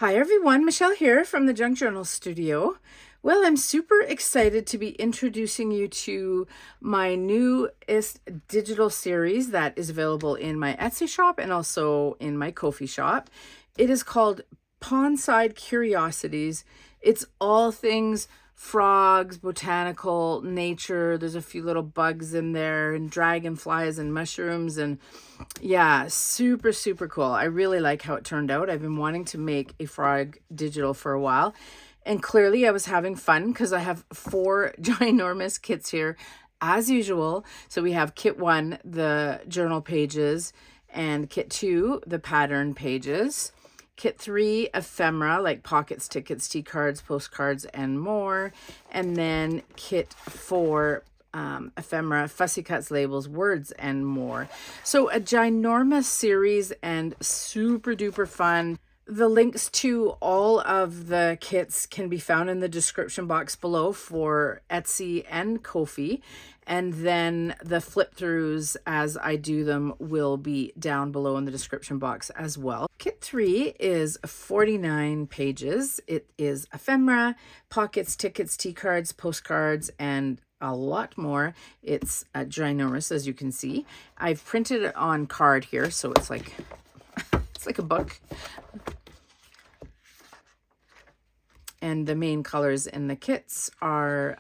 Hi everyone, Michelle here from the Junk Journal Studio. Well, I'm super excited to be introducing you to my newest digital series that is available in my Etsy shop and also in my Ko-fi shop. It is called Pondside Curiosities. It's all things frogs, botanical, nature. There's a few little bugs in there and dragonflies and mushrooms, and yeah, super, super cool. I really like how it turned out. I've been wanting to make a frog digital for a while, and clearly I was having fun because I have 4 ginormous kits here as usual. So we have kit 1, the journal pages, and kit 2, the pattern pages. Kit 3, ephemera, like pockets, tickets, T-cards, postcards, and more. And then kit 4, ephemera, fussy cuts, labels, words, and more. So a ginormous series and super duper fun. The links to all of the kits can be found in the description box below for Etsy and Ko-fi. And then the flip throughs as I do them will be down below in the description box as well. Kit 3 is 49 pages. It is ephemera, pockets, tickets, T-cards, postcards, and a lot more. It's ginormous, as you can see. I've printed it on card here, so it's like a book. And the main colors in the kits are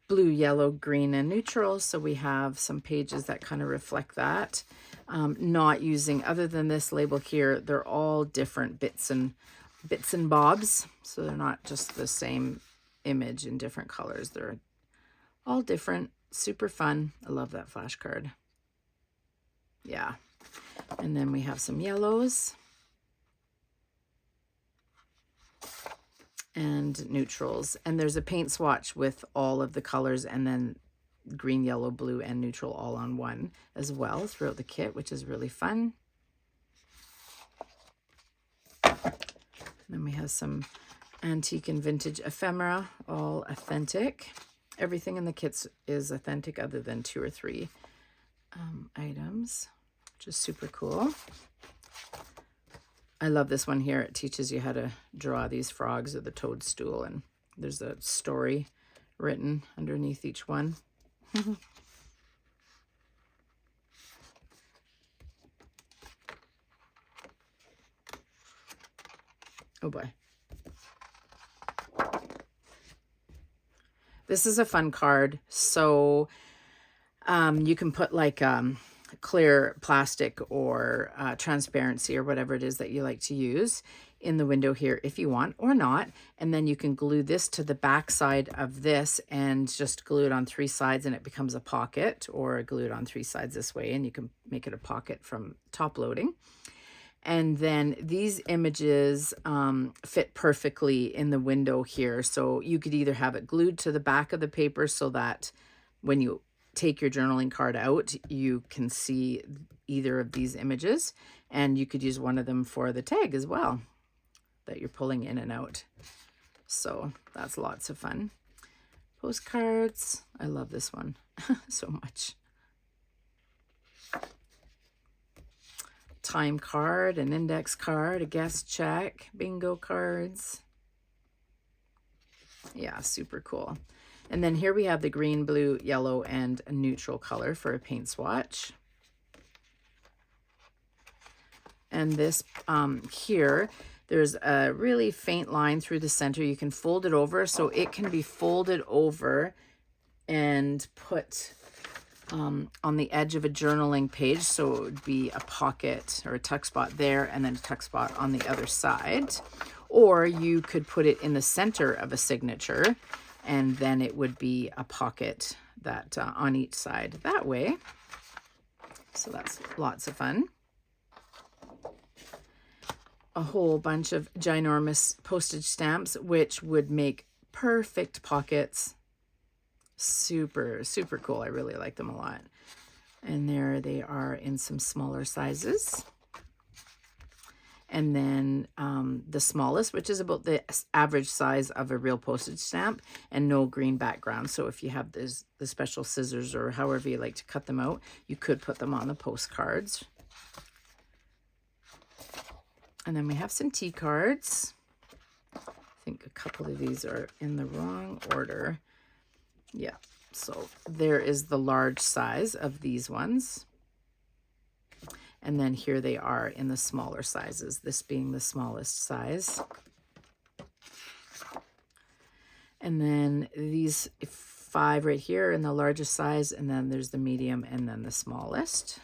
blue, yellow, green, and neutral. So we have some pages that kind of reflect that. Not using, other than this label here, they're all different bits and bobs. So they're not just the same image in different colors. They're all different, super fun. I love that flashcard. Yeah. And then we have some yellows and neutrals. And there's a paint swatch with all of the colors, and then green, yellow, blue, and neutral all on one as well throughout the kit, which is really fun. Then we have some antique and vintage ephemera, all authentic. Everything in the kits is authentic other than 2 or 3 items, which is super cool. I love this one here. It teaches you how to draw these frogs or the toadstool, and there's a story written underneath each one. Oh boy. This is a fun card. So you can put like clear plastic or transparency or whatever it is that you like to use in the window here if you want, or not. And then you can glue this to the back side of this and just glue it on 3 sides and it becomes a pocket, or glue it on 3 sides this way and you can make it a pocket from top loading. And then these images fit perfectly in the window here. So you could either have it glued to the back of the paper so that when you take your journaling card out, you can see either of these images, and you could use one of them for the tag as well that you're pulling in and out. So that's lots of fun. Postcards. I love this one so much. Time card, an index card, a guest check, bingo cards. Yeah, super cool. And then here we have the green, blue, yellow, and a neutral color for a paint swatch. And this here, there's a really faint line through the center. You can fold it over, so it can be folded over and put on the edge of a journaling page. So it would be a pocket or a tuck spot there, and then a tuck spot on the other side. Or you could put it in the center of a signature, and then it would be a pocket that on each side that way. So that's lots of fun. A whole bunch of ginormous postage stamps, which would make perfect pockets. Super, super cool. I really like them a lot. And there they are in some smaller sizes. And then the smallest, which is about the average size of a real postage stamp, and no green background. So if you have the special scissors or however you like to cut them out, you could put them on the postcards. And then we have some tea cards. I think a couple of these are in the wrong order. Yeah, so there is the large size of these ones. And then here they are in the smaller sizes, this being the smallest size. And then these 5 right here in the largest size, and then there's the medium and then the smallest.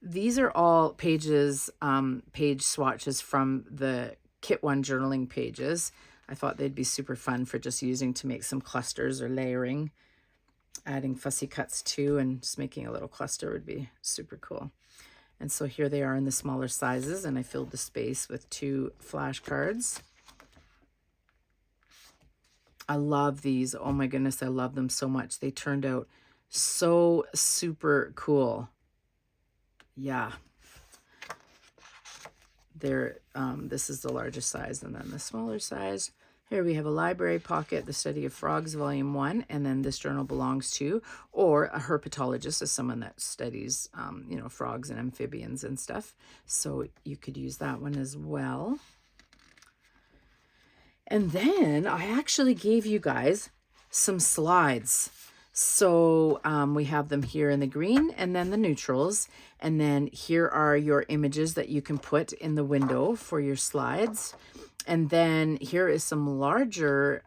These are all pages, page swatches from the Kit 1 journaling pages. I thought they'd be super fun for just using to make some clusters or layering. Adding fussy cuts too, and just making a little cluster would be super cool. And so here they are in the smaller sizes, and I filled the space with 2 flashcards. I love these. Oh my goodness, I love them so much. They turned out so super cool. Yeah. They're, this is the largest size, and then the smaller size. Here we have a library pocket, The Study of Frogs, Volume 1, and then this journal belongs to, or a herpetologist is someone that studies, you know, frogs and amphibians and stuff. So you could use that one as well. And then I actually gave you guys some slides. So we have them here in the green and then the neutrals. And then here are your images that you can put in the window for your slides. And then here is some larger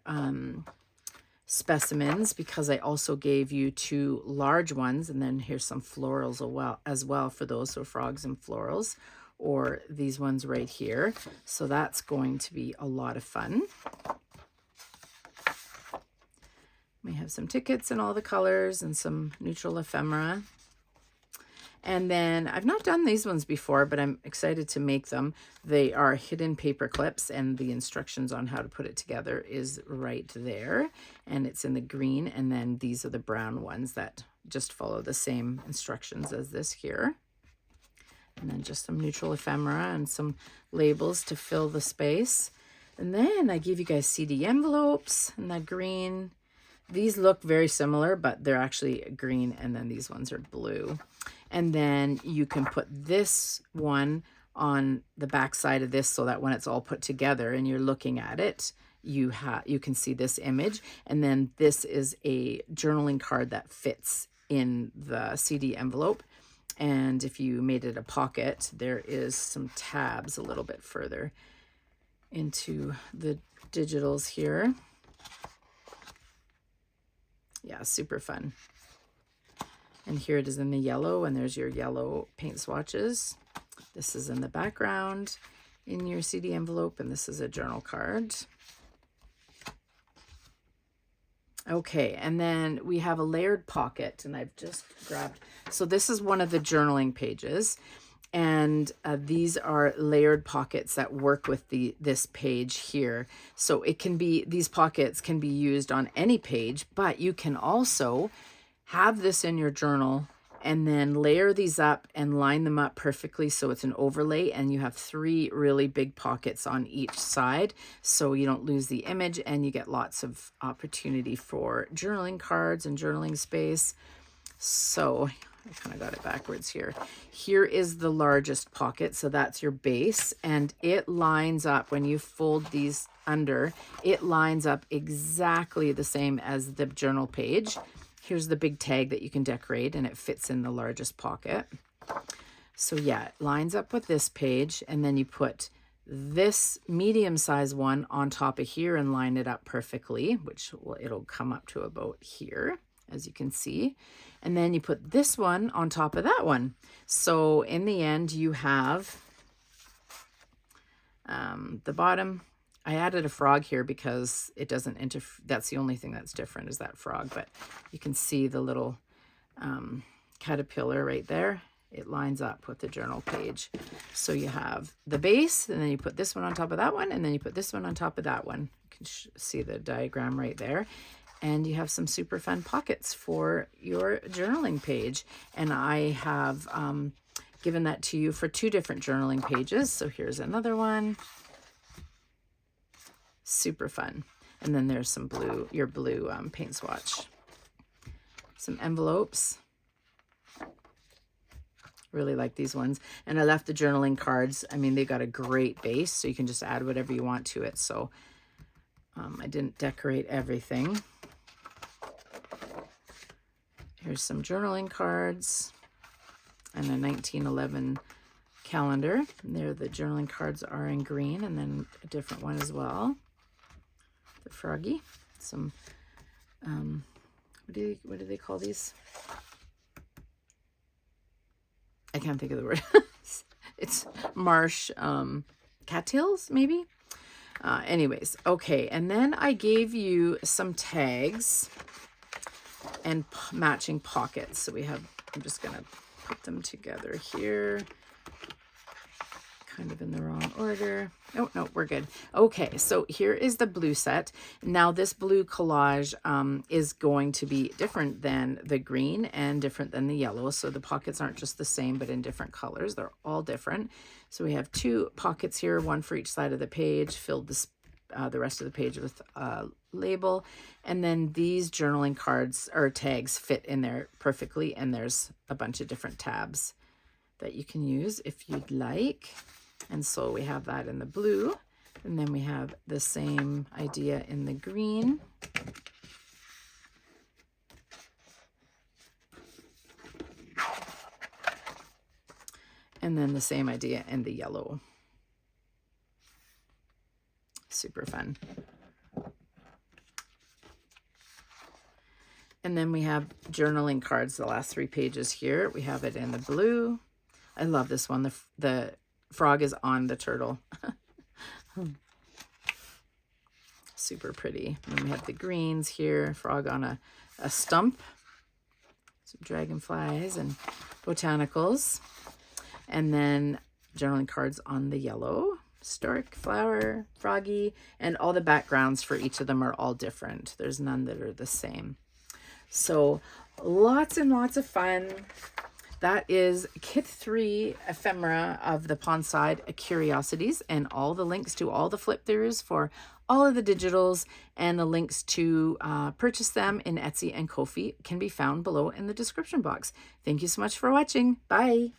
specimens, because I also gave you 2 large ones. And then here's some florals as well for those, so frogs and florals, or these ones right here. So that's going to be a lot of fun. We have some tickets in all the colors and some neutral ephemera. And then I've not done these ones before, but I'm excited to make them. They are hidden paper clips, and the instructions on how to put it together is right there. And it's in the green, and then these are the brown ones that just follow the same instructions as this here. And then just some neutral ephemera and some labels to fill the space. And then I gave you guys CD envelopes in that green. These look very similar, but they're actually green, and then these ones are blue. And then you can put this one on the back side of this, so that when it's all put together and you're looking at it, you can see this image. And then this is a journaling card that fits in the CD envelope. And if you made it a pocket, there is some tabs a little bit further into the digitals here. Yeah, super fun. And here it is in the yellow, and there's your yellow paint swatches. This is in the background in your CD envelope, and this is a journal card. Okay, and then we have a layered pocket, and I've just grabbed, so this is one of the journaling pages, and these are layered pockets that work with this page here. So it can be, these pockets can be used on any page, but you can also have this in your journal and then layer these up and line them up perfectly so it's an overlay, and you have 3 really big pockets on each side, so you don't lose the image and you get lots of opportunity for journaling cards and journaling space. So I kind of got it backwards here. Here is the largest pocket, so that's your base, and it lines up when you fold these under, it lines up exactly the same as the journal page. Here's the big tag that you can decorate, and it fits in the largest pocket. So yeah, it lines up with this page, and then you put this medium size one on top of here and line it up perfectly, which it'll come up to about here, as you can see. And then you put this one on top of that one. So in the end, you have the bottom. I added a frog here because it doesn't interfere. That's the only thing that's different, is that frog. But you can see the little caterpillar right there. It lines up with the journal page. So you have the base, and then you put this one on top of that one, and then you put this one on top of that one. You can see the diagram right there. And you have some super fun pockets for your journaling page. And I have given that to you for 2 different journaling pages. So here's another one. Super fun. And then there's some blue, your blue paint swatch. Some envelopes. Really like these ones. And I left the journaling cards. I mean, they got a great base, so you can just add whatever you want to it. So I didn't decorate everything. Here's some journaling cards and a 1911 calendar. And there, the journaling cards are in green, and then a different one as well. The froggy. Some, what do they call these? I can't think of the word. It's marsh cattails, maybe? Anyways, okay. And then I gave you some tags and matching pockets. So we have, I'm just going to put them together here. Kind of in the wrong order. Oh, no, we're good. Okay, so here is the blue set. Now this blue collage is going to be different than the green and different than the yellow. So the pockets aren't just the same, but in different colors. They're all different. So we have 2 pockets here, one for each side of the page, filled this, the rest of the page with a label. And then these journaling cards or tags fit in there perfectly. And there's a bunch of different tabs that you can use if you'd like. And so we have that in the blue, and then we have the same idea in the green. And then the same idea in the yellow. Super fun. And then we have journaling cards, the last 3 pages here. We have it in the blue. I love this one. The frog is on the turtle. Super pretty. And we have the greens here, frog on a stump, some dragonflies and botanicals, and then journaling cards on the yellow, stork, flower, froggy, and all the backgrounds for each of them are all different. There's none that are the same. So lots and lots of fun. That is Kit 3 Ephemera of the Pondside Curiosities, and all the links to all the flip throughs for all of the digitals and the links to purchase them in Etsy and Ko-fi can be found below in the description box. Thank you so much for watching. Bye.